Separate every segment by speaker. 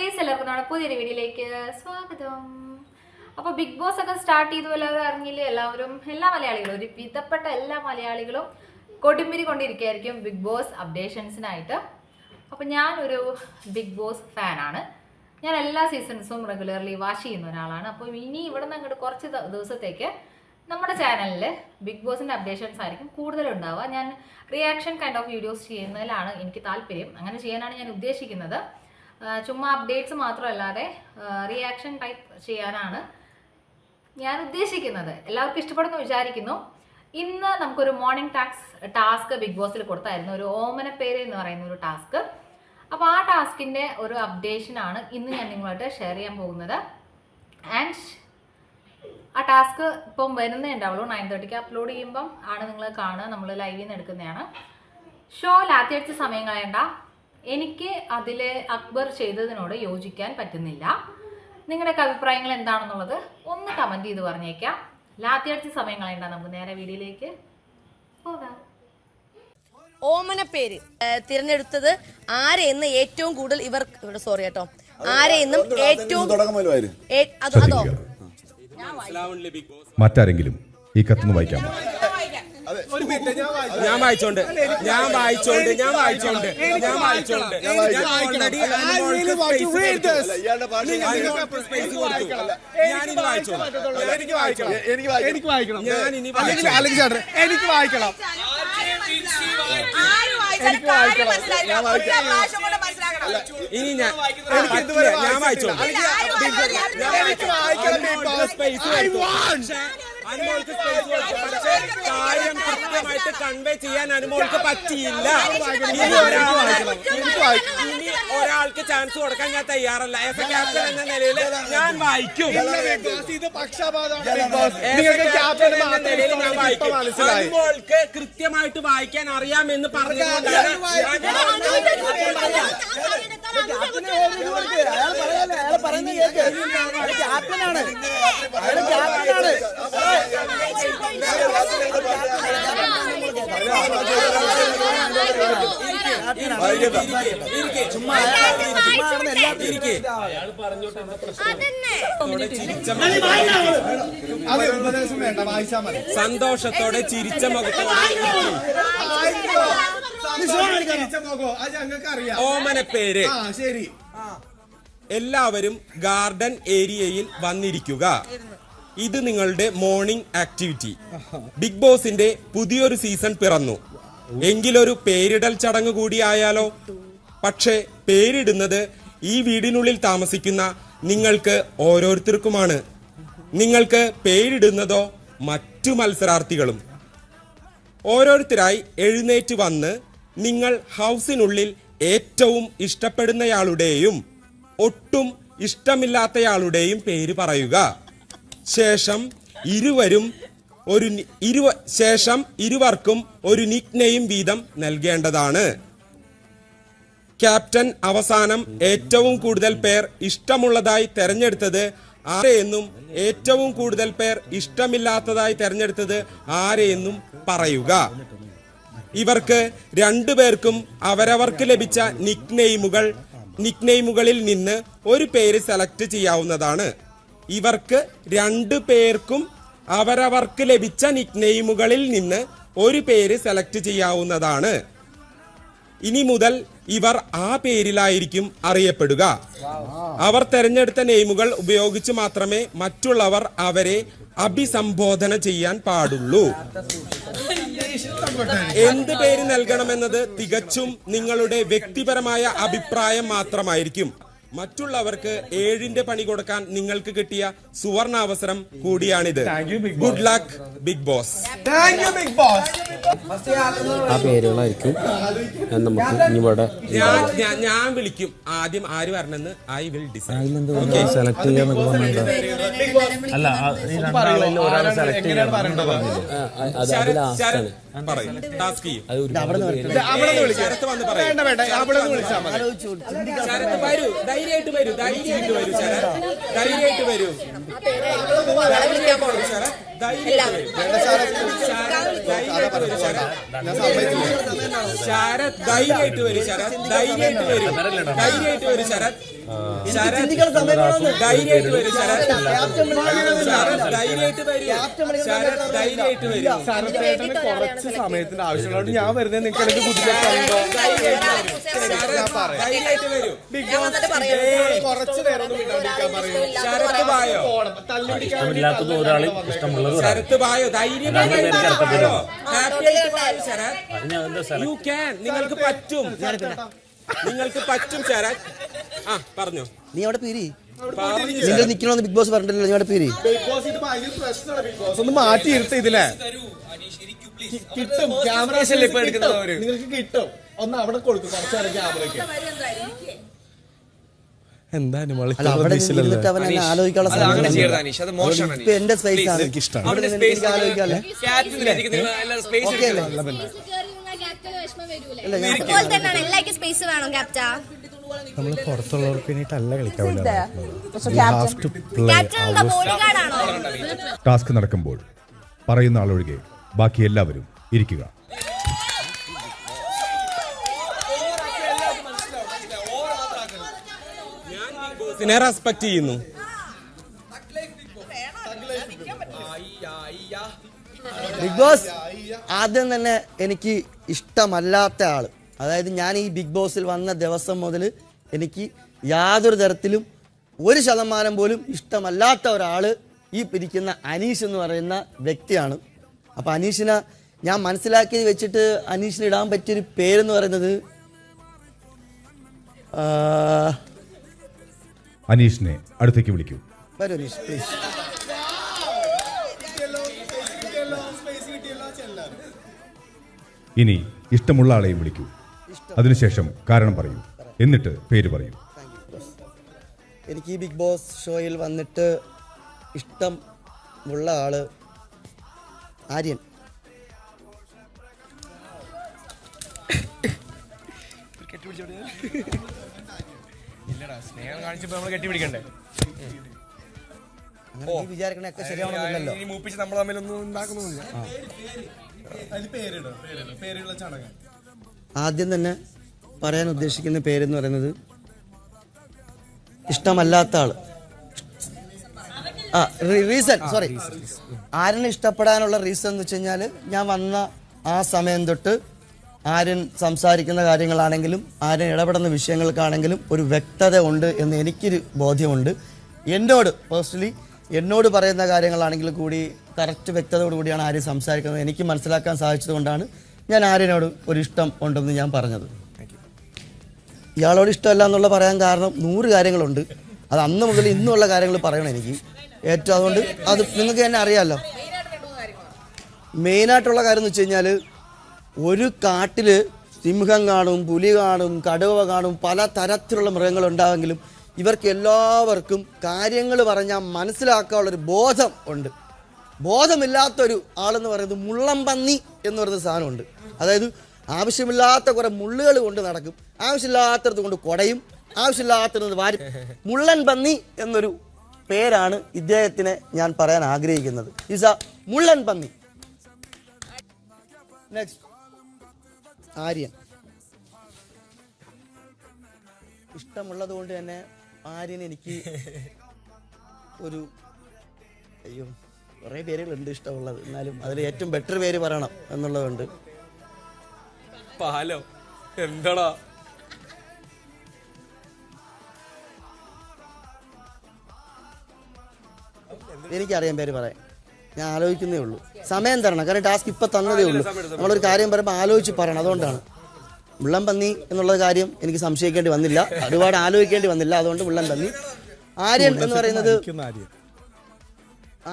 Speaker 1: Guys, എല്ലാവർക്കും നമ്മുടെ പുതിയൊരു വീഡിയോയിലേക്ക് സ്വാഗതം. അപ്പോൾ ബിഗ് ബോസ് ഒക്കെ സ്റ്റാർട്ട് ചെയ്തു എല്ലാവരും അറിഞ്ഞില്ലേ? എല്ലാ മലയാളികളും, ഒരു വിധപ്പെട്ട എല്ലാ മലയാളികളും കൊടുമ്പിരി കൊണ്ടിരിക്കുകയായിരിക്കും ബിഗ് ബോസ് അപ്ഡേഷൻസിനായിട്ട്. അപ്പോൾ ഞാനൊരു ബിഗ് ബോസ് ഫാനാണ്. ഞാൻ എല്ലാ സീസൺസും റെഗുലർലി വാച്ച് ചെയ്യുന്ന ഒരാളാണ്. അപ്പോൾ ഇനി ഇവിടെ നിന്ന് അങ്ങോട്ട് കുറച്ച് ദിവസത്തേക്ക് നമ്മുടെ ചാനലിൽ ബിഗ് ബോസിൻ്റെ അപ്ഡേഷൻസ് ആയിരിക്കും കൂടുതലുണ്ടാവുക. ഞാൻ റിയാക്ഷൻ കൈൻഡ് ഓഫ് വീഡിയോസ് ചെയ്യുന്നതിലാണ് എനിക്ക് താല്പര്യം. അങ്ങനെ ചെയ്യാനാണ് ഞാൻ ഉദ്ദേശിക്കുന്നത്. ചുമ്മാ അപ്ഡേറ്റ്സ് മാത്രമല്ലാതെ റിയാക്ഷൻ ടൈപ്പ് ചെയ്യാനാണ് ഞാൻ ഉദ്ദേശിക്കുന്നത്. എല്ലാവർക്കും ഇഷ്ടപ്പെടുന്നു വിചാരിക്കുന്നു. ഇന്ന് നമുക്കൊരു മോർണിംഗ് ടാസ്ക് ബിഗ് ബോസിൽ കൊടുത്തായിരുന്നു, ഒരു ഓമനപ്പേര് എന്ന് പറയുന്ന ഒരു ടാസ്ക്. അപ്പോൾ ആ ടാസ്കിൻ്റെ ഒരു അപ്ഡേഷനാണ് ഇന്ന് ഞാൻ നിങ്ങളുമായിട്ട് ഷെയർ ചെയ്യാൻ പോകുന്നത്. ആൻഡ് ആ ടാസ്ക് ഇപ്പം വരുന്നേ ഉണ്ടാവുള്ളൂ. 9:30 അപ്ലോഡ് ചെയ്യുമ്പം ആണ് നിങ്ങൾ കാണുക. നമ്മൾ ലൈവിൽ നിന്ന് എടുക്കുന്നതാണ്. ഷോ ലാത്തിയടിച്ച സമയം കളയണ്ട. എനിക്ക് അതിൽ അക്ബർ ചെയ്തതിനോട് യോജിക്കാൻ പറ്റുന്നില്ല. നിങ്ങളുടെയൊക്കെ അഭിപ്രായങ്ങൾ എന്താണെന്നുള്ളത് ഒന്ന് കമൻറ്റ് ചെയ്ത് പറഞ്ഞേക്കാം. ലാത്തിയടിച്ച സമയം കളയണ്ട. നമുക്ക് നേരെ വീഡിയോയിലേക്ക് പോകാം.
Speaker 2: ഓമന പേര് തിരഞ്ഞെടുത്തത് ആരെയെന്ന് ഏറ്റവും കൂടുതൽ ഇവിടെ സോറി കേട്ടോ, ആരെയെന്നും ഏറ്റവും അതോ
Speaker 3: മറ്റാരെങ്കിലും ഈ കത്തുനിന്ന് വായിക്കാമോ?
Speaker 4: ഞാൻ വായിച്ചോണ്ട് ഇനി ഞാൻ വായിച്ചോണ്ട് അനുമോൾക്ക് കാര്യം കൃത്യമായിട്ട് കൺവേ ചെയ്യാൻ അനുമോൾക്ക് പറ്റിയില്ല. ഇനി ഒരാൾക്ക് ചാൻസ് കൊടുക്കാൻ ഞാൻ തയ്യാറല്ല. ആസ് എ ക്യാപ്റ്റൻ എന്ന നിലയിൽ ഞാൻ വായിക്കും. അനുമോൾക്ക് കൃത്യമായിട്ട് വായിക്കാൻ അറിയാമെന്ന് പറഞ്ഞുകൊണ്ടാണ് സന്തോഷത്തോടെ ചിരിച്ച ഓമനപ്പേര്. എല്ലാവരും ഗാർഡൻ ഏരിയയിൽ വന്നിരിക്കുക. ഇത് നിങ്ങളുടെ മോർണിംഗ് ആക്ടിവിറ്റി. ബിഗ് ബോസിന്റെ പുതിയൊരു സീസൺ പിറന്നു. എങ്കിലൊരു പേരിടൽ ചടങ്ങ് കൂടിയായാലോ? പക്ഷേ പേരിടുന്നത് ഈ വീടിനുള്ളിൽ താമസിക്കുന്ന നിങ്ങൾക്ക് ഓരോരുത്തർക്കുമാണ്. നിങ്ങൾക്ക് പേരിടുന്നതോ മറ്റു മത്സരാർത്ഥികളും. ഓരോരുത്തരായി എഴുന്നേറ്റ് വന്ന് നിങ്ങൾ ഹൗസിനുള്ളിൽ ഏറ്റവും ഇഷ്ടപ്പെടുന്നയാളുടെയും ഒട്ടും ഇഷ്ടമില്ലാത്തയാളുടെയും പേര് പറയുക. ശേഷം ഇരുവർക്കും ഒരു നിക് നെയിം വീതം നൽകേണ്ടതാണ്. ക്യാപ്റ്റൻ അവസാനം ഏറ്റവും കൂടുതൽ പേർ ഇഷ്ടമുള്ളതായി തെരഞ്ഞെടുത്തത് ആരെയെന്നും ഏറ്റവും കൂടുതൽ പേർ ഇഷ്ടമില്ലാത്തതായി തെരഞ്ഞെടുത്തത് ആരെയെന്നും പറയുക. ഇവർക്ക് രണ്ടുപേർക്കും അവരവർക്ക് ലഭിച്ച നിക് നെയിമുകളിൽ നിന്ന് ഒരു പേര് സെലക്ട് ചെയ്യാവുന്നതാണ്. ഇവർക്ക് രണ്ടു പേർക്കും അവരവർക്ക് ലഭിച്ച നിക് നെയിമുകളിൽ നിന്ന് ഒരു പേര് സെലക്ട് ചെയ്യാവുന്നതാണ്. ഇനി മുതൽ ഇവർ ആ പേരിലായിരിക്കും അറിയപ്പെടുക. അവർ തെരഞ്ഞെടുത്ത നെയിമുകൾ ഉപയോഗിച്ച് മാത്രമേ മറ്റുള്ളവർ അവരെ അഭിസംബോധന ചെയ്യാൻ പാടുള്ളൂ. എന്ത് പേര് നൽകണമെന്നത് തികച്ചും നിങ്ങളുടെ വ്യക്തിപരമായ അഭിപ്രായം മാത്രമായിരിക്കും. മറ്റുള്ളവർക്ക് 7ന്റെ പണി കൊടുക്കാൻ നിങ്ങൾക്ക് കിട്ടിയ സുവർണാവസരം കൂടിയാണിത്. Good luck big boss.
Speaker 5: ആ പേരുകളായിരിക്കും
Speaker 4: ഞാൻ വിളിക്കും. ആദ്യം ആര് വരണമെന്ന് ഐ വിൽ ഡിസൈഡ്.
Speaker 5: സെലക്ട് ചെയ്യാന്നൊക്കെ
Speaker 4: ടാസ്ക് ചെയ്യും. ധൈര്യമായിട്ട് വരൂ. ശരത് ധൈര്യമായിട്ട് വരും. ശരത് ധൈര്യമായിട്ട് വരും. ധൈര്യമായിട്ട് വരും. ശരത് ശരത് ധൈര്യമായിട്ട് വരും. ശരത് ശരത് ധൈര്യമായിട്ട് വരും. ശരത് ധൈര്യമായിട്ട് വരും.
Speaker 6: ശരത്തേട്ടന് കുറച്ച് സമയത്തിന്റെ ആവശ്യമുള്ളതുകൊണ്ട് ഞാൻ വരുന്നത് നിങ്ങൾക്ക് എനിക്ക് ബുദ്ധിമുട്ടുണ്ടോ?
Speaker 4: ധൈര്യമായിട്ട് വരും.
Speaker 6: കുറച്ച് നേരം ഒന്ന് വിടാണ്ടിരിക്കാൻ പറയൂ.
Speaker 4: ശരത്ത് പായോ?
Speaker 6: തല്ലി പിടിക്കാൻ
Speaker 5: ഇഷ്ടമില്ലാത്തത് ഒരാളെ ഇഷ്ടമുള്ളത്
Speaker 4: ശരത്ത് പായോ? ധൈര്യമായിട്ട് പായോ? ഹാപ്പി ആയിട്ട് പായോ ശരത്?
Speaker 5: ഞാൻ എന്താ
Speaker 4: യു ക്യാൻ. നിങ്ങൾക്ക് പറ്റും. നിങ്ങൾക്ക് പറ്റും ശരത്. ആ പറഞ്ഞോ.
Speaker 7: നീ അവിടെ പേര്
Speaker 4: പറഞ്ഞു
Speaker 7: നിങ്ങൾ നിക്കണമെന്ന് ബിഗ് ബോസ് പറഞ്ഞിട്ടില്ല. നീ അവിടെ പേര്
Speaker 6: ബിഗ് ബോസ് ഇത് ഭയങ്കര പ്രശ്നമാണ്. ബിഗ് ബോസ് ഒന്ന് മാറ്റി ഇരുത്ത ഇതിലെ കിട്ടും. ക്യാമറ നിങ്ങൾക്ക് കിട്ടും. ഒന്ന് അവിടെ കൊടുക്കും കുറച്ച് നേരം ക്യാമറയ്ക്ക്. എന്തായാലും
Speaker 7: അല്ല അവിടെ നിന്നിട്ട് അവൻ എന്നെ ആലോചിക്കാനുള്ള സമയം ഇപ്പൊ എന്റെ സ്പേസ് ആണ്. അവിടെ നിന്ന് എനിക്ക് ആലോചിക്കാല്ലേ? ഓക്കെ അല്ലേ?
Speaker 5: നമ്മൾ പുറത്തുള്ളവർക്ക് വേണ്ടിയിട്ടല്ല കളിക്കാവില്ല.
Speaker 3: ടാസ്ക് നടക്കുമ്പോൾ പറയുന്ന ആളൊഴികെ ബാക്കി എല്ലാവരും ഇരിക്കുക.
Speaker 4: ഞാൻ റെസ്പെക്ട് ചെയ്യുന്നു.
Speaker 7: ബിഗ് ബോസ് ആദ്യം തന്നെ എനിക്ക് ഇഷ്ടമല്ലാത്ത ആള്, അതായത് ഞാൻ ഈ ബിഗ് ബോസിൽ വന്ന ദിവസം മുതൽ എനിക്ക് യാതൊരു തരത്തിലും 1% പോലും ഇഷ്ടമല്ലാത്ത ഒരാള് ഈ ഇരിക്കുന്ന അനീഷ് എന്ന് പറയുന്ന വ്യക്തിയാണ്. അപ്പം അനീഷിനെ ഞാൻ മനസ്സിലാക്കി വെച്ചിട്ട് അനീഷിന് ഇടാൻ പറ്റിയൊരു പേരെന്ന് പറയുന്നത്
Speaker 3: അനീഷിനെ അടുത്തേക്ക് വിളിക്കൂ.
Speaker 7: വരൂ അനീഷ് പ്ലീസ്.
Speaker 3: ഇനി ഇഷ്ടമുള്ള ആളെയും വിളിക്കൂ. അതിനുശേഷം കാരണം പറയൂ, എന്നിട്ട് പേര് പറയൂ.
Speaker 7: എനിക്ക് ഈ ബിഗ് ബോസ് ഷോയിൽ വന്നിട്ട് ഇഷ്ടമുള്ള ആള് ആര്യൻ.
Speaker 6: സ്നേഹം കാണിച്ചപ്പോ നമ്മള് കെട്ടിപ്പിടിക്കണ്ടേ?
Speaker 7: അങ്ങനെ നീ വിചാരിക്കണൊക്കെ ശരിയാവണമെന്നില്ലല്ലോ.
Speaker 6: മൂപ്പിച്ച് നമ്മൾ തമ്മിലൊന്നും ഉണ്ടാക്കുന്നില്ല.
Speaker 7: ആദ്യം തന്നെ പറയാൻ ഉദ്ദേശിക്കുന്ന പേരെന്ന് പറയുന്നത് ഇഷ്ടമല്ലാത്ത ആള്. ആര്യനെ ഇഷ്ടപ്പെടാനുള്ള റീസൺ എന്ന് വെച്ച് കഴിഞ്ഞാൽ ഞാൻ വന്ന ആ സമയം തൊട്ട് ആര്യൻ സംസാരിക്കുന്ന കാര്യങ്ങളാണെങ്കിലും ആര്യൻ ഇടപെടുന്ന വിഷയങ്ങൾക്കാണെങ്കിലും ഒരു വ്യക്തത ഉണ്ട് എന്ന് എനിക്കൊരു ബോധ്യമുണ്ട്. എന്നോട് പേഴ്സണലി എന്നോട് പറയുന്ന കാര്യങ്ങളാണെങ്കിലും കൂടി കറക്റ്റ് വ്യക്തതയോടുകൂടിയാണ് ആര്യൻ സംസാരിക്കുന്നത്. എനിക്ക് മനസ്സിലാക്കാൻ സാധിച്ചതുകൊണ്ടാണ് ഞാൻ ആര്യനോട് ഒരു ഇഷ്ടം ഉണ്ടെന്ന് ഞാൻ പറഞ്ഞത്. ഇയാളോട് ഇഷ്ടമല്ല എന്നുള്ള പറയാൻ കാരണം 100 കാര്യങ്ങളുണ്ട്. അത് അന്ന് മുതൽ ഇന്നുള്ള കാര്യങ്ങൾ പറയണം എനിക്ക് ഏറ്റവും. അതുകൊണ്ട് അത് നിങ്ങൾക്ക് തന്നെ അറിയാമല്ലോ. മെയിനായിട്ടുള്ള കാര്യം എന്ന് വെച്ച് കഴിഞ്ഞാൽ ഒരു കാട്ടിൽ സിംഹം കാണും, പുലി കാണും, കടുവ കാണും, പല തരത്തിലുള്ള മൃഗങ്ങളുണ്ടാവെങ്കിലും ഇവർക്ക് എല്ലാവർക്കും കാര്യങ്ങൾ പറഞ്ഞാൽ മനസ്സിലാക്കാനുള്ളൊരു ബോധം ഉണ്ട്. ബോധമില്ലാത്തൊരു ആളെന്ന് പറയുന്നത് മുള്ളംപന്നി എന്ന് പറയുന്ന സാധനമുണ്ട്. അതായത് ആവശ്യമില്ലാത്ത കുറെ മുള്ളുകൾ കൊണ്ട് നടക്കും, ആവശ്യമില്ലാത്തടത്ത് കൊണ്ട് കുടയും, ആവശ്യമില്ലാത്തത് വാരി. മുള്ളൻ പന്നി എന്നൊരു പേരാണ് ഇദ്ദേഹത്തിനെ ഞാൻ പറയാൻ ആഗ്രഹിക്കുന്നത്. ഈസ് എ മുള്ളൻ പന്നി. നെക്സ്റ്റ് ആര്യൻ. ഇഷ്ടമുള്ളത് കൊണ്ട് തന്നെ ആര്യൻ എനിക്ക് ഒരു കുറേ പേരുകളുണ്ട് ഇഷ്ടമുള്ളത്. എന്നാലും അതിൽ ഏറ്റവും ബെറ്റർ പേര് പറയണം എന്നുള്ളതുകൊണ്ട്
Speaker 6: പാലോ എന്താടാ
Speaker 7: എനിക്കറിയാൻ പേര് പറയാം. ഞാൻ ആലോചിക്കുന്നേ ഉള്ളൂ. സമയം തരണം, കാരണം ടാസ്ക് ഇപ്പം തന്നതേ ഉള്ളൂ. നമ്മളൊരു കാര്യം പറയുമ്പോൾ ആലോചിച്ച് പറയണം. അതുകൊണ്ടാണ് മുള്ളൻ പന്നി എന്നുള്ള കാര്യം എനിക്ക് സംശയിക്കേണ്ടി വന്നില്ല, ഒരുപാട് ആലോചിക്കേണ്ടി വന്നില്ല. അതുകൊണ്ട് മുള്ളൻ പന്നി. ആര്യൻ എന്ന് പറയുന്നത്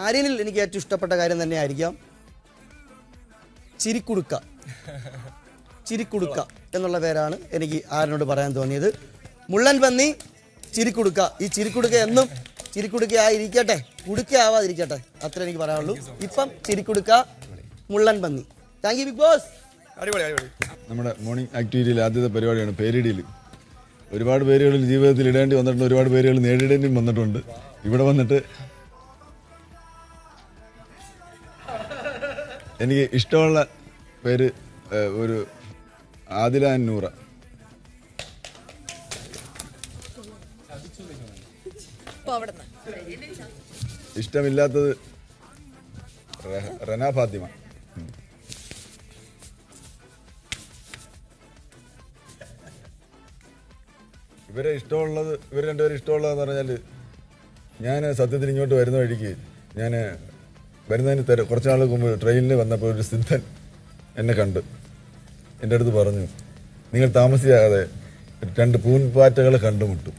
Speaker 7: ആര്യനിൽ എനിക്ക് ഏറ്റവും ഇഷ്ടപ്പെട്ട കാര്യം തന്നെ ആയിരിക്കാം ചിരിക്കുടുക്ക. ചിരിക്കുടുക്ക എന്നുള്ള പേരാണ് എനിക്ക് ആര്യനോട് പറയാൻ തോന്നിയത്. മുള്ളൻ പന്നി, ചിരിക്കുടുക്ക. ഈ ചിരിക്കുടുക്ക എന്നും ചിരിക്കുടുക്കയായിരിക്കട്ടെ, കുടുക്കയാവാതിരിക്കട്ടെ, അത്ര എനിക്ക് പറയാനുള്ളൂ. ഇപ്പം ചിരിക്കുടുക്ക, മുള്ളൻ പന്നി. Thank you big boss.
Speaker 8: നമ്മുടെ മോർണിംഗ് ആക്ടിവിറ്റിയിൽ ആദ്യത്തെ പരിപാടിയാണ് പേരിടിയിൽ. ഒരുപാട് പേരുകൾ ജീവിതത്തിൽ ഇടേണ്ടി വന്നിട്ടുണ്ട്, ഒരുപാട് പേരുകൾ നേരിടേണ്ടിയും വന്നിട്ടുണ്ട്. ഇവിടെ വന്നിട്ട് എനിക്ക് ഇഷ്ടമുള്ള പേര് ഒരു ആദില നൂറ. ഇഷ്ടമില്ലാത്തത് റന ഫാത്തിമ. ഇവർ രണ്ടുപേരും ഇഷ്ടമുള്ളതെന്ന് പറഞ്ഞാൽ, ഞാൻ സത്യത്തിൽ ഇങ്ങോട്ട് വരുന്ന വഴിക്ക് ഞാൻ വരുന്നതിന് കുറച്ച് നാൾ മുമ്പ് ട്രെയിനിൽ വന്നപ്പോൾ ഒരു സിദ്ധൻ എന്നെ കണ്ട് എൻ്റെ അടുത്ത് പറഞ്ഞു, നിങ്ങൾ താമസിയാതെ 2 പൂൻപാറ്റകളെ കണ്ടുമുട്ടും,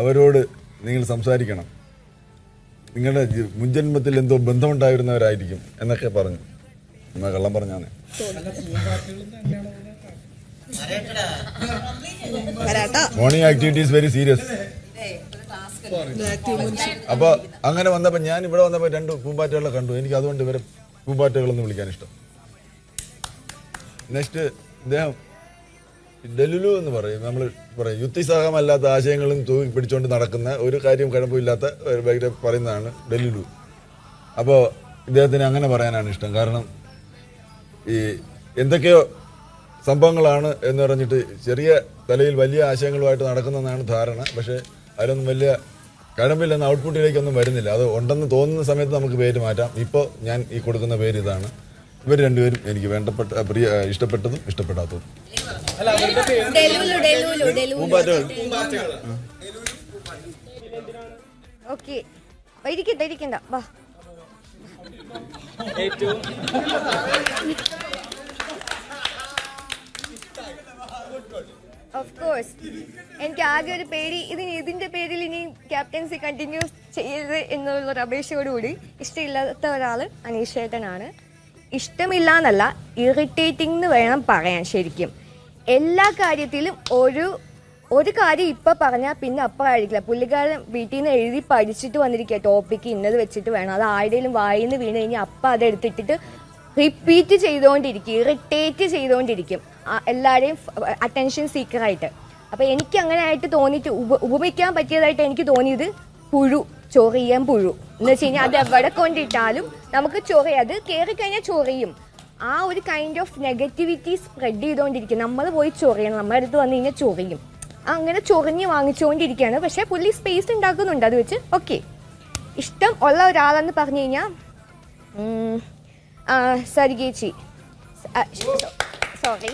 Speaker 8: അവരോട് നിങ്ങൾ സംസാരിക്കണം, നിങ്ങളുടെ മുൻജന്മത്തിൽ എന്തോ ബന്ധമുണ്ടായിരുന്നവരായിരിക്കും എന്നൊക്കെ പറഞ്ഞു. എന്നാ കള്ളം പറഞ്ഞാണ്. Morning activities very serious. അപ്പൊ അങ്ങനെ വന്നപ്പോ ഞാൻ ഇവിടെ വന്നപ്പോ 2 പൂമ്പാറ്റകളെ കണ്ടു. എനിക്ക് അതുകൊണ്ട് ഇവരെ പൂമ്പാറ്റകളെന്ന് വിളിക്കാൻ ഇഷ്ടം. നെക്സ്റ്റ് ഇദ്ദേഹം ഡെലുലു എന്ന് പറയും. നമ്മൾ പറയും യുക്തിസഹമല്ലാത്ത ആശയങ്ങളും തൂക്കി പിടിച്ചുകൊണ്ട് നടക്കുന്ന ഒരു കാര്യം കുഴപ്പമില്ലാത്ത ഒരു വ്യക്തി പറയുന്നതാണ് ഡെലുലു. അപ്പോൾ ഇദ്ദേഹത്തിന് അങ്ങനെ പറയാനാണ് ഇഷ്ടം. കാരണം ഈ എന്തൊക്കെയോ സംഭവങ്ങളാണ് എന്ന് പറഞ്ഞിട്ട് ചെറിയ തലയിൽ വലിയ ആശയങ്ങളുമായിട്ട് നടക്കുന്നതെന്നാണ് ധാരണ. പക്ഷേ അതിലൊന്നും വലിയ കഴമ്പില്ലെന്ന് ഔട്ട്പുട്ടിലേക്കൊന്നും വരുന്നില്ല. അത് ഉണ്ടെന്ന് തോന്നുന്ന സമയത്ത് നമുക്ക് പേര് മാറ്റാം. ഇപ്പോൾ ഞാൻ ഈ കൊടുക്കുന്ന പേര് ഇതാണ്. ഇവർ രണ്ടുപേരും എനിക്ക് ഇഷ്ടപ്പെട്ടതും ഇഷ്ടപ്പെടാത്തതും.
Speaker 9: ഓക്കെ, ഇരിക്കണ്ട വാ. ഓഫ് കോഴ്സ് എനിക്ക് ആകെ ഒരു പേടി, ഇതിന്റെ പേരിൽ ഇനി ക്യാപ്റ്റൻസി കണ്ടിന്യൂ ചെയ്യരുത് എന്നുള്ളൊരു അപേക്ഷയോടുകൂടി ഇഷ്ടമില്ലാത്ത ഒരാൾ അനീഷ് ചേട്ടനാണ്. ഇഷ്ടമില്ല എന്നല്ല, ഇറിറ്റേറ്റിംഗ് എന്ന് വേണം പറയാൻ. ശരിക്കും എല്ലാ കാര്യത്തിലും ഒരു കാര്യം ഇപ്പം പറഞ്ഞാൽ പിന്നെ അപ്പം ആയിരിക്കില്ല. പുള്ളിക്കാരൻ വീട്ടിൽ നിന്ന് എഴുതി പഠിച്ചിട്ട് വന്നിരിക്കുക, ടോപ്പിക്ക് ഇന്നത് വെച്ചിട്ട് വേണം. അത് ആരുടെയും വായിൽ നിന്ന് വീണ് കഴിഞ്ഞാൽ അപ്പം അതെടുത്തിട്ടിട്ട് റിപ്പീറ്റ് ചെയ്തുകൊണ്ടിരിക്കും, ഇറിറ്റേറ്റ് ചെയ്തുകൊണ്ടിരിക്കും, എല്ലാവരെയും അറ്റൻഷൻ സീക്കറായിട്ട്. അപ്പം എനിക്ക് അങ്ങനെ ആയിട്ട് തോന്നിയിട്ട് ഉപമിക്കാൻ പറ്റിയതായിട്ട് എനിക്ക് തോന്നിയത് ചൊറിയാൻ പുഴു എന്ന് വെച്ച് കഴിഞ്ഞാൽ അത് എവിടെ കൊണ്ടിട്ടാലും നമുക്ക് അത് കയറിക്കഴിഞ്ഞാൽ ചൊറിയും. ആ ഒരു കൈൻഡ് ഓഫ് നെഗറ്റിവിറ്റി സ്പ്രെഡ് ചെയ്തുകൊണ്ടിരിക്കും. നമ്മൾ പോയി ചൊറിയണം, നമ്മുടെ അടുത്ത് വന്നു കഴിഞ്ഞാൽ ചൊറിയും. അങ്ങനെ ചൊറിഞ്ഞ് വാങ്ങിച്ചുകൊണ്ടിരിക്കുകയാണ്. പക്ഷേ പുള്ളി സ്പേസ് ഉണ്ടാക്കുന്നുണ്ട്. അത് വെച്ച് ഓക്കെ. ഇഷ്ടം ഉള്ള ഒരാളെന്ന് പറഞ്ഞു കഴിഞ്ഞാൽ സരികേച്ചി, സോറി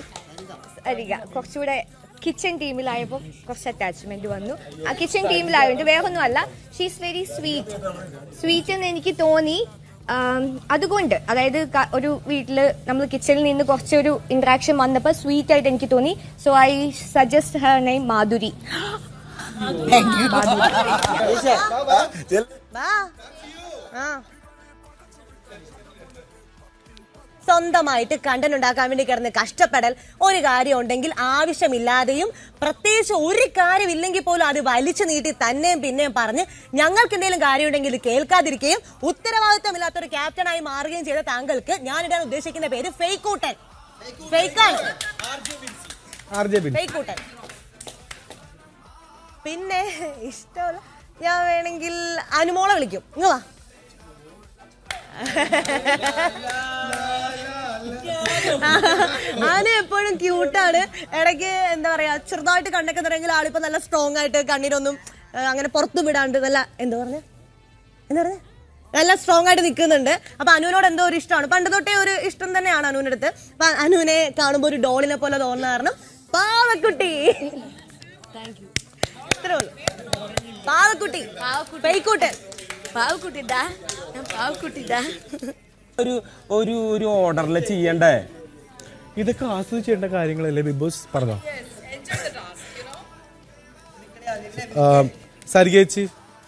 Speaker 9: സരിക. കുറച്ചുകൂടെ കിച്ചൺ ടീമിലായപ്പോൾ കുറച്ച് അറ്റാച്ച്മെന്റ് വന്നു. ആ കിച്ചൺ ടീമിലായതുകൊണ്ട് വേറൊന്നും അല്ല, ഷീസ് വെരി സ്വീറ്റ് എന്ന് എനിക്ക് തോന്നി. അതുകൊണ്ട് അതായത് ഒരു വീട്ടിൽ നമ്മൾ കിച്ചണിൽ നിന്ന് കുറച്ചൊരു ഇന്ററാക്ഷൻ വന്നപ്പോൾ സ്വീറ്റ് ആയിട്ട് എനിക്ക് തോന്നി. So I suggest her name Madhuri.
Speaker 2: സ്വന്തമായിട്ട് കണ്ടന്റ് ഉണ്ടാക്കാൻ വേണ്ടി കിടന്ന് കഷ്ടപ്പെടൽ ഒരു കാര്യം ഉണ്ടെങ്കിൽ ആവശ്യമില്ലാതെയും പ്രത്യേകിച്ച് ഒരു കാര്യമില്ലെങ്കിൽ പോലും അത് വലിച്ചു നീട്ടി തന്നെയും പിന്നെയും പറഞ്ഞ് ഞങ്ങൾക്ക് എന്തെങ്കിലും കാര്യം ഉണ്ടെങ്കിൽ കേൾക്കാതിരിക്കുകയും ഉത്തരവാദിത്തമില്ലാത്തൊരു ക്യാപ്റ്റനായി മാറുകയും ചെയ്ത താങ്കൾക്ക് ഞാൻ ഇടാൻ ഉദ്ദേശിക്കുന്ന പേര് ഫേക്കൂട്ടൻ. ഫേക്കൂട്ടൻ. പിന്നെ ഇഷ്ടമല്ല, ഞാൻ വേണമെങ്കിൽ അനുമോളെ വിളിക്കും. ഇങ്ങ് വാ. ആന എപ്പോഴും ക്യൂട്ടാണ്. ഇടയ്ക്ക് എന്താ പറയാ, ചെറുതായിട്ട് കണ്ണൊക്കെ നിറയെങ്കിൽ ആളിപ്പോ നല്ല സ്ട്രോങ് ആയിട്ട് കണ്ണീരൊന്നും അങ്ങനെ പുറത്തു വിടാണ്ട് നല്ല നല്ല സ്ട്രോങ് ആയിട്ട് നിൽക്കുന്നുണ്ട്. അപ്പൊ അനുവിനോട് എന്തോ ഒരു ഇഷ്ടമാണ്, പണ്ട് തൊട്ടേ ഒരു ഇഷ്ടം തന്നെയാണ് അനുവിന്റെ അടുത്ത്. അപ്പൊ അനുവിനെ കാണുമ്പോൾ ഒരു ഡോളിനെ പോലെ തോന്നുന്ന കാരണം പാവക്കുട്ടി. ഇത്രേ ഉള്ളൂ. പാവക്കുട്ടി, പാവക്കുട്ടിടാ.
Speaker 5: ഒരു ഓർഡറിൽ ചെയ്യണ്ടേ? ഇതൊക്കെ ആസ്വദിച്ചേണ്ട കാര്യങ്ങളല്ലേ ബിഗ് ബോസ് പറഞ്ഞോ. സരികേച്ചി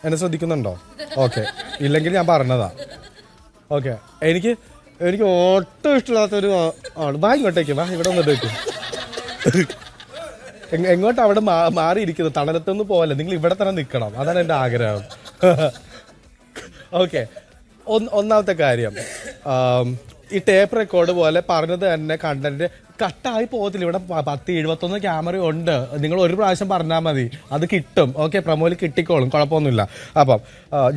Speaker 5: എന്നെ ശ്രദ്ധിക്കുന്നുണ്ടോ? ഓക്കെ, ഇല്ലെങ്കിൽ ഞാൻ പറഞ്ഞതാ. ഓക്കെ, എനിക്ക് ഒട്ടും ഇഷ്ടമില്ലാത്തൊരു ആണ്. വാ ഇങ്ങോട്ടേക്ക് വാ, ഇവിടെ വന്നിട്ട് വെക്കും. എങ്ങോട്ട് അവിടെ മാറിയിരിക്കുന്നത്, തണലത്തൊന്നും പോകല്ലേ, നിങ്ങൾ ഇവിടെ തന്നെ നിൽക്കണം, അതാണ് എൻ്റെ ആഗ്രഹം. ഓക്കെ, ഒന്നാമത്തെ കാര്യം, ഈ ടേപ്പ് റെക്കോർഡ് പോലെ പറഞ്ഞത് തന്നെ കണ്ടന്റ് കട്ടായി പോകത്തില്ല. ഇവിടെ 10-71 ക്യാമറ ഉണ്ട്. നിങ്ങൾ ഒരു പ്രാവശ്യം പറഞ്ഞാൽ മതി, അത് കിട്ടും. ഓക്കെ, പ്രമോയിൽ കിട്ടിക്കോളും, കുഴപ്പമൊന്നുമില്ല. അപ്പം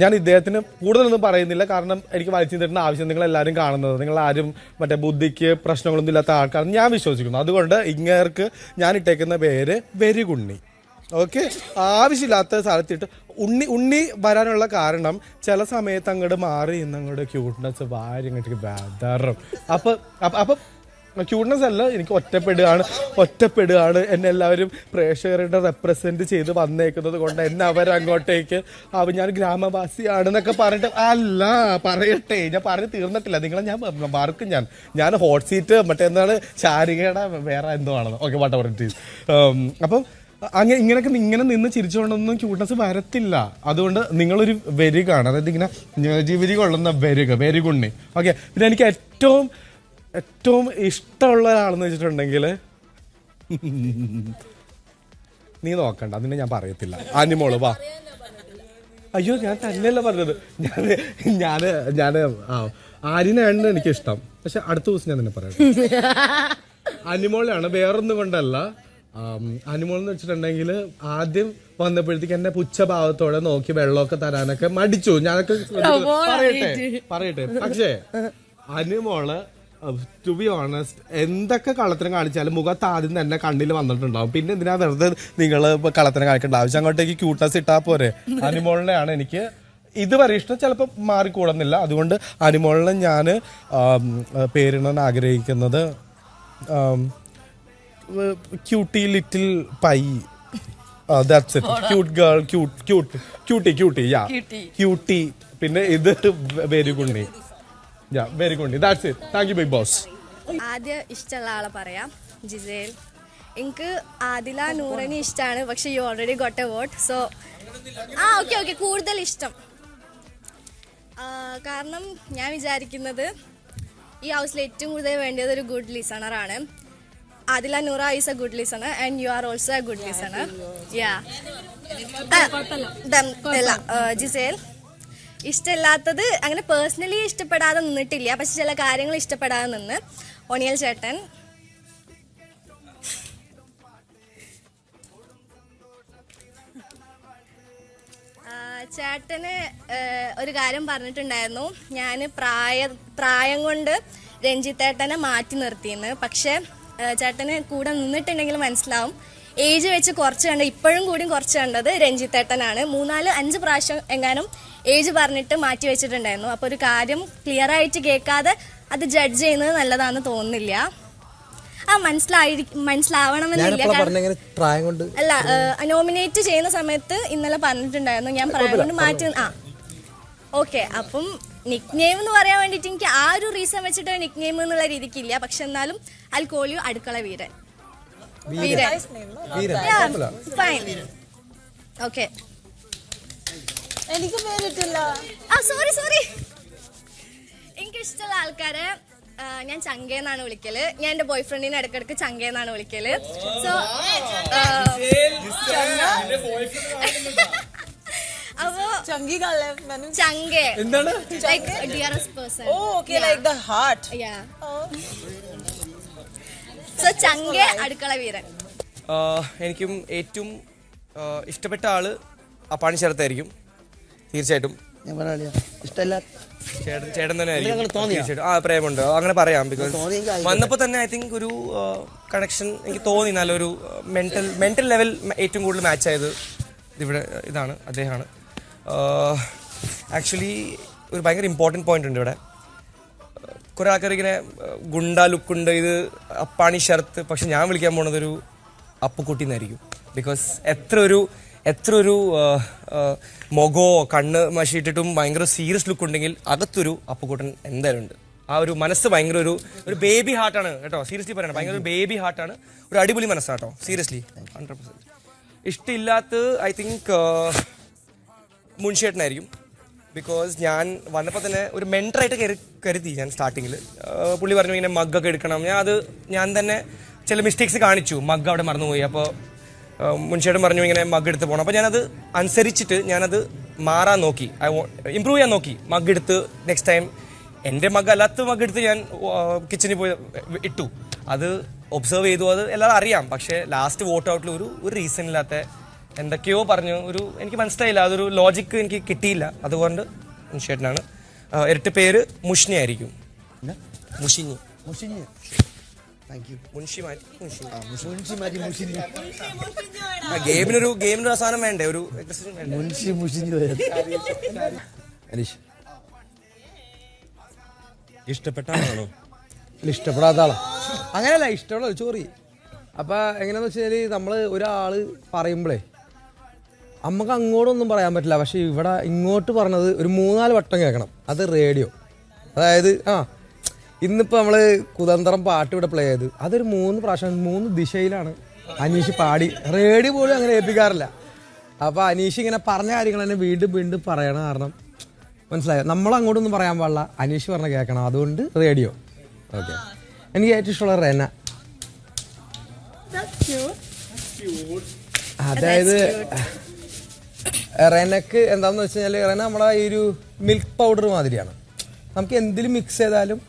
Speaker 5: ഞാൻ ഇദ്ദേഹത്തിന് കൂടുതലൊന്നും പറയുന്നില്ല, കാരണം എനിക്ക് വലിച്ചു തരുന്ന ആവശ്യം നിങ്ങൾ എല്ലാവരും കാണുന്നത്. നിങ്ങൾ ആരും മറ്റേ ബുദ്ധിക്ക് പ്രശ്നങ്ങളൊന്നും ഇല്ലാത്ത ആൾക്കാരെന്ന് ഞാൻ വിശ്വസിക്കുന്നു. അതുകൊണ്ട് ഇങ്ങേർക്ക് ഞാൻ ഇട്ടേക്കുന്ന പേര് വെരികുണ്ണി. ഓക്കെ, ആവശ്യമില്ലാത്ത സ്ഥലത്തിട്ട് ഉണ്ണി വരാനുള്ള കാരണം ചില സമയത്ത് അങ്ങോട്ട് മാറി ഇന്ന് അങ്ങോട്ട് ക്യൂട്ട്നെസ് വാരി അങ്ങോട്ടേക്ക് വേദറും. അപ്പം ക്യൂട്ട്നെസ് അല്ല, എനിക്ക് ഒറ്റപ്പെടുകയാണ് എന്നെ എല്ലാവരും പ്രേക്ഷകരുടെ റെപ്രസെന്റ് ചെയ്ത് വന്നേക്കുന്നത് കൊണ്ട് എന്നെ അവരങ്ങോട്ടേക്ക് ഞാൻ ഗ്രാമവാസിയാണെന്നൊക്കെ പറഞ്ഞിട്ട് അല്ല. പറയട്ടെ, ഞാൻ പറഞ്ഞു തീർന്നിട്ടില്ല. നിങ്ങളെ ഞാൻ മാർക്കും ഞാൻ ഹോട്ട് സീറ്റ് മറ്റേ എന്താണ് ശാരികയുടെ വേറെ എന്തോ ആണെന്ന്. Okay, what ever it is. അപ്പം ഇങ്ങനെ നിന്ന് ചിരിച്ചുകൊണ്ടൊന്നും ക്യൂട്ട്നെസ് വരത്തില്ല. അതുകൊണ്ട് നിങ്ങളൊരു വെരികാണ്, അതായത് ഇങ്ങനെ ജീവി കൊള്ളുന്ന വെരികുണ്ണി. ഓക്കെ, പിന്നെ എനിക്ക് ഏറ്റവും ഇഷ്ടമുള്ള ഒരാളെന്ന് വെച്ചിട്ടുണ്ടെങ്കിൽ നീ നോക്കണ്ട, അതിനെ ഞാൻ പറയത്തില്ല. ആനിമോള് വാ. അയ്യോ, ഞാൻ തന്നെയല്ല പറഞ്ഞത്. ഞാൻ ആര്യനാണ് എനിക്കിഷ്ടം. പക്ഷെ അടുത്ത ദിവസം ഞാൻ തന്നെ പറയാം. ആനിമോളാണ്, വേറൊന്നും കൊണ്ടല്ല. അനിമോൾ എന്ന് വെച്ചിട്ടുണ്ടെങ്കിൽ ആദ്യം വന്നപ്പോഴത്തേക്ക് എന്നെ പുച്ഛഭാവത്തോടെ നോക്കി വെള്ളമൊക്കെ തരാനൊക്കെ മടിച്ചു. ഞാനൊക്കെ പറയട്ടെ പക്ഷേ അനിമോള് ടു ബി ഓണസ്റ്റ് എന്തൊക്കെ കള്ളത്തരം കാണിച്ചാലും മുഖത്ത് ആദ്യം തന്നെ കണ്ണിൽ വന്നിട്ടുണ്ടാവും. പിന്നെ എന്തിനാ വെറുതെ നിങ്ങൾ കള്ളത്തരം കാണിക്കേണ്ട ആവശ്യം? അങ്ങോട്ടേക്ക് ക്യൂട്ട്നെസ് ഇട്ടാ പോരെ. അനിമോളിനെയാണ് എനിക്ക് ഇതുവരെ ഇഷ്ടം, ചിലപ്പോൾ മാറിക്കൂടുന്നില്ല. അതുകൊണ്ട് അനിമോളിനെ ഞാൻ പേരിടാൻ ആഗ്രഹിക്കുന്നത് cutie little pie. That's it. Cute girl, cutie ya, cutie. പിന്നെ ഇത് വെരികുണ്ണി. യാ, വെരികുണ്ണി. That's it. Thank you big boss.
Speaker 9: ആദ്യം ഇഷ്ടമുള്ള ആളെ പറയാം, ജിസേൽ. എനിക്ക് ആദില നൂറനെ ഇഷ്ടമാണ്, പക്ഷെ you already got A vote. So okay കൂടുതൽ ഇഷ്ടം. കാരണം ഞാൻ വിചാരിക്കുന്നത് ഈ ഹൗസിൽ ഏറ്റവും കൂടുതൽ വേണ്ടത് ഒരു good ലിസണറാണ്. Adila Noora is a good listener and you are also a good listener. Yeah. Giselle. ഇഷ്ടമില്ലാത്തത് അങ്ങനെ പേഴ്സണലി ഇഷ്ടപ്പെടാതെ നിന്നിട്ടില്ല, പക്ഷെ ചില കാര്യങ്ങൾ ഇഷ്ടപ്പെടാതെ നിന്ന്. ഒണിയൽ ചേട്ടൻ. ചേട്ടന് ഒരു കാര്യം പറഞ്ഞിട്ടുണ്ടായിരുന്നു, ഞാൻ പ്രായം കൊണ്ട് രഞ്ജിത്തേട്ടനെ മാറ്റി നിർത്തിയെന്ന്. പക്ഷെ ചേട്ടന് കൂടെ നിന്നിട്ടുണ്ടെങ്കിൽ മനസ്സിലാവും, ഏജ് വെച്ച് കുറച്ച് കണ്ട ഇപ്പോഴും കൂടി കുറച്ച് കണ്ടത് രഞ്ജിത്തേട്ടനാണ്. 3-4-5 പ്രാവശ്യം എങ്ങാനും ഏജ് പറഞ്ഞിട്ട് മാറ്റി വെച്ചിട്ടുണ്ടായിരുന്നു. അപ്പോൾ ഒരു കാര്യം ക്ലിയർ ആയിട്ട് കേൾക്കാതെ അത് ജഡ്ജ് ചെയ്യുന്നത് നല്ലതാണെന്ന് തോന്നുന്നില്ല. മനസ്സിലാവണമെന്നില്ല. അല്ല, നോമിനേറ്റ് ചെയ്യുന്ന സമയത്ത് ഇന്നലെ പറഞ്ഞിട്ടുണ്ടായിരുന്നു ഞാൻ പ്രായം കൊണ്ട് മാറ്റി. ഓക്കെ, അപ്പം നിക് നെയിം എന്ന് പറയാൻ വേണ്ടിയിട്ട് എനിക്ക് ആ ഒരു റീസൺ വെച്ചിട്ട് നിക് നെയിം എന്നുള്ള രീതിക്കില്ല. പക്ഷെ എന്നാലും ഐ കോൾ യു അടുക്കള വീരൻ. ഫൈൻ. ഓക്കെ,
Speaker 2: എനിക്ക് പേരിട്ടില്ല.
Speaker 9: സോറി. എനിക്ക് ഇഷ്ടമുള്ള ആൾക്കാരെ ഞാൻ ചങ്കേന്നാണ് വിളിക്കല്. ഞാൻ എന്റെ ബോയ് ഫ്രണ്ടിനെ ഇടയ്ക്കിടയ്ക്ക് ചങ്കേന്നാണ് വിളിക്കല്. സോ അപ്പോ ചങ്കേ എന്താണ്? Like dearest person.
Speaker 2: Okay, like the heart.
Speaker 9: Ya. So ചങ്കേ അടുക്കള വീരൻ.
Speaker 10: എനിക്കും ഏറ്റവും ഇഷ്ടപ്പെട്ട ആള് അപ്പാണി ശരത്തായിരിക്കും തീർച്ചയായിട്ടും. ചേട്ടൻ തന്നെ ആയിരിക്കും. പ്രേമുണ്ട്, അങ്ങനെ പറയാം. ബിക്കോസ് വന്നപ്പോൾ തന്നെ ഐ തിങ്ക് ഒരു കണക്ഷൻ എനിക്ക് തോന്നി. നല്ലൊരു മെന്റൽ ലെവൽ ഏറ്റവും കൂടുതൽ മാച്ച് ആയത് ഇതാണ്, അദ്ദേഹമാണ്. ആക്ച്വലി ഒരു ഭയങ്കര ഇമ്പോർട്ടൻറ്റ് പോയിന്റ് ഉണ്ട് ഇവിടെ. കുറേ ആൾക്കാർ ഇങ്ങനെ ഗുണ്ട ലുക്കുണ്ട്, ഇത് അപ്പാണി ശരത്ത്. പക്ഷെ ഞാൻ വിളിക്കാൻ പോണത് ഒരു അപ്പുക്കുട്ടി എന്നായിരിക്കും. ബിക്കോസ് എത്ര ഒരു മുഖോ കണ്ണ് മഷിയിട്ടിട്ടും ഭയങ്കര സീരിയസ് ലുക്ക് ഉണ്ടെങ്കിൽ അകത്തൊരു അപ്പുക്കുട്ടൻ എന്തായാലും ഉണ്ട്. ആ ഒരു മനസ്സ് ഭയങ്കര ഒരു ബേബി ഹാർട്ടാണ് കേട്ടോ. സീരിയസ്ലി പറയണം, ഭയങ്കര ഒരു ബേബി ഹാർട്ടാണ്. ഒരു അടിപൊളി മനസ്സാട്ടോ, സീരിയസ്ലി 100%. ഇഷ്ടമില്ലാത്ത ഐ തിങ്ക് മുൻഷേട്ടനായിരിക്കും. ബിക്കോസ് ഞാൻ വന്നപ്പോൾ തന്നെ ഒരു മെൻറ്ററായിട്ട് കരുതി ഞാൻ സ്റ്റാർട്ടിങ്ങിൽ. പുള്ളി പറഞ്ഞു ഇങ്ങനെ മഗ്ഗൊക്കെ എടുക്കണം. ഞാൻ തന്നെ ചില മിസ്റ്റേക്സ് കാണിച്ചു, മഗ് അവിടെ മറന്നുപോയി. അപ്പോൾ മുൻഷേട്ടൻ പറഞ്ഞു ഇങ്ങനെ മഗ് എടുത്ത് പോകണം. അപ്പോൾ ഞാനത് അനുസരിച്ചിട്ട് ഞാനത് മാറാൻ നോക്കി, ഇമ്പ്രൂവ് ചെയ്യാൻ നോക്കി. മഗ് എടുത്ത് നെക്സ്റ്റ് ടൈം എൻ്റെ മഗ് അല്ലാത്ത മഗ് എടുത്ത് ഞാൻ കിച്ചണിൽ പോയി ഇട്ടു. അത് ഒബ്സർവ് ചെയ്തു, അത് എല്ലാവരും അറിയാം. പക്ഷേ ലാസ്റ്റ് വോട്ട് ഔട്ടിൽ ഒരു റീസൺ ഇല്ലാത്ത എന്തൊക്കെയോ പറഞ്ഞു. എനിക്ക് മനസ്സിലായില്ല, അതൊരു ലോജിക്ക് എനിക്ക് കിട്ടിയില്ല. അതുകൊണ്ട് ചേട്ടനാണ്. ഇരട്ട പേര് മുഷ്നി ആയിരിക്കും. മുഷിഞ്ഞി ഗെയിമിനൊരു അവസാനം വേണ്ടേ, ഒരു
Speaker 4: ഇഷ്ടപ്പെട്ട ആളാണോ?
Speaker 11: ഇഷ്ടപ്പെടാത്ത ആളാ. അങ്ങനെയല്ല, ഇഷ്ടമുള്ള ചോറി. അപ്പൊ എങ്ങനെയാന്ന് വെച്ചാല് നമ്മള് ഒരാള് പറയുമ്പോഴേ നമുക്ക് അങ്ങോട്ടൊന്നും പറയാൻ പറ്റില്ല. പക്ഷെ ഇവിടെ ഇങ്ങോട്ട് പറഞ്ഞത് ഒരു 3-4 വട്ടം കേൾക്കണം. അത് റേഡിയോ. അതായത് ഇന്നിപ്പോൾ നമ്മൾ കുതന്ത്രം പാട്ട് ഇവിടെ പ്ലേ ചെയ്ത് അതൊരു 3 പ്രാവശ്യം 3 ദിശയിലാണ് അനീഷ് പാടി. റേഡിയോ പോലും അങ്ങനെ ഏൽപ്പിക്കാറില്ല. അപ്പോൾ അനീഷ് ഇങ്ങനെ പറഞ്ഞ കാര്യങ്ങൾ തന്നെ വീണ്ടും വീണ്ടും പറയണം. കാരണം മനസ്സിലായോ, നമ്മളങ്ങോട്ടൊന്നും പറയാൻ പാടില്ല, അനീഷ് പറഞ്ഞ കേൾക്കണം. അതുകൊണ്ട് റേഡിയോ. ഓക്കെ. എനിക്ക് ഏറ്റവും ഇഷ്ടമുള്ള റെന. അതായത് റെനക്ക് എന്താണെന്ന് വെച്ച് കഴിഞ്ഞാൽ റെന നമ്മളെ ഈ ഒരു മിൽക്ക് പൗഡർ മാതിരിയാണ്. നമുക്ക് എന്തിലും മിക്സ് ചെയ്താലും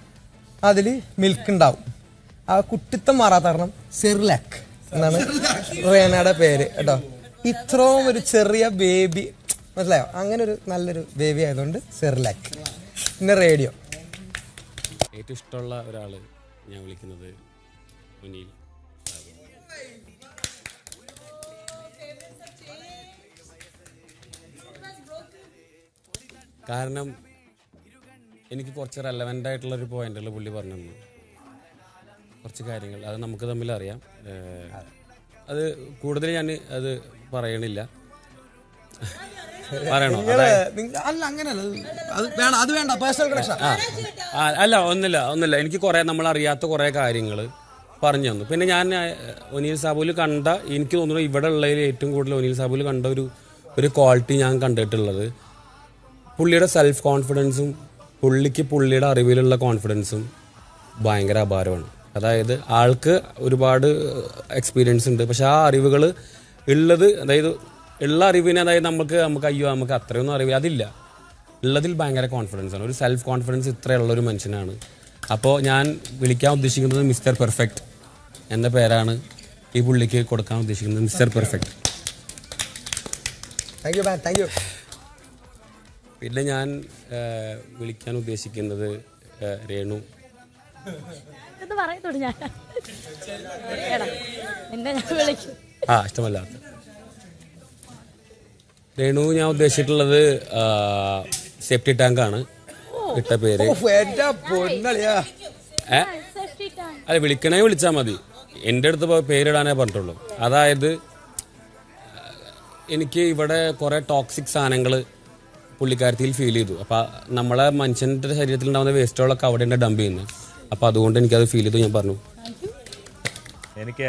Speaker 11: അതിൽ മിൽക്ക് ഉണ്ടാവും. ആ കുട്ടിത്തം മാറാത്ത കാരണം സെറിലാക്ക് എന്നാണ് റെനയുടെ പേര് കേട്ടോ. ഇത്രയും ഒരു ചെറിയ ബേബി, മനസ്സിലായോ, അങ്ങനെ ഒരു നല്ലൊരു ബേബി ആയതുകൊണ്ട് സെറിലാക്ക്. പിന്നെ റേഡിയോ.
Speaker 12: ഏറ്റവും ഇഷ്ടമുള്ള ഒരാള് ഞാൻ വിളിക്കുന്നത് ഒനീൽ. കാരണം എനിക്ക് കുറച്ച് റെലവൻ്റ് ആയിട്ടുള്ളൊരു പോയിന്റുകൾ പുള്ളി പറഞ്ഞു തന്നു. കുറച്ച് കാര്യങ്ങൾ അത് നമുക്ക് തമ്മിൽ അറിയാം. അത് കൂടുതൽ ഞാൻ അത് പറയണില്ല. പറയണോ? അല്ല, ഒന്നില്ല. എനിക്ക് കുറേ നമ്മളറിയാത്ത കുറേ കാര്യങ്ങൾ പറഞ്ഞു തന്നു. പിന്നെ ഞാൻ ഒനീൽ സാബുവിൽ കണ്ട, എനിക്ക് തോന്നുന്നു ഇവിടെ ഉള്ളതിൽ ഏറ്റവും കൂടുതൽ ഒനീൽ സാബുവിൽ കണ്ട ഒരു ക്വാളിറ്റി ഞാൻ കണ്ടിട്ടുള്ളത് പുള്ളിയുടെ സെൽഫ് കോൺഫിഡൻസും പുള്ളിയുടെ അറിവിലുള്ള കോൺഫിഡൻസും ഭയങ്കര അപാരമാണ്. അതായത് ആൾക്ക് ഒരുപാട് എക്സ്പീരിയൻസ് ഉണ്ട്, പക്ഷെ ആ അറിവുകൾ ഉള്ളത്, അതായത് ഉള്ള അറിവിനെ, അതായത് നമുക്ക് അത്രയൊന്നും അറിവില്ല, അതില്ല. ഉള്ളതിൽ ഭയങ്കര കോൺഫിഡൻസ് ആണ്. ഒരു സെൽഫ് കോൺഫിഡൻസ് ഇത്രയുള്ളൊരു മനുഷ്യനാണ്. അപ്പോൾ ഞാൻ വിളിക്കാൻ ഉദ്ദേശിക്കുന്നത് മിസ്റ്റർ പെർഫെക്റ്റ് എന്ന പേരാണ് ഈ പുള്ളിക്ക് കൊടുക്കാൻ ഉദ്ദേശിക്കുന്നത്. Mister perfect.
Speaker 11: Thank you.
Speaker 12: പിന്നെ ഞാൻ വിളിക്കാൻ ഉദ്ദേശിക്കുന്നത് രേണു. ഇഷ്ടമല്ലാത്ത രേണു. ഞാൻ ഉദ്ദേശിച്ചിട്ടുള്ളത് സേഫ്റ്റി ടാങ്ക് ആണ് ഇട്ട പേര്. അല്ല, വിളിക്കണേ വിളിച്ചാൽ മതി. എൻ്റെ അടുത്ത് പേരിടാനേ പറഞ്ഞിട്ടുള്ളൂ. അതായത് എനിക്ക് ഇവിടെ കുറേ ടോക്സിക് സാധനങ്ങൾ പുള്ളിക്കാരത്തിൽ ഫീൽ ചെയ്തു. അപ്പോൾ നമ്മളെ മനുഷ്യൻ്റെ ശരീരത്തിൽ ഉണ്ടാകുന്ന വേസ്റ്റുകളൊക്കെ അവിടെ ഉണ്ട് ഡംപ് ചെയ്യുന്നത്. അപ്പോൾ അതുകൊണ്ട് എനിക്കത് ഫീൽ ചെയ്തു. ഞാൻ പറഞ്ഞു
Speaker 13: എനിക്ക്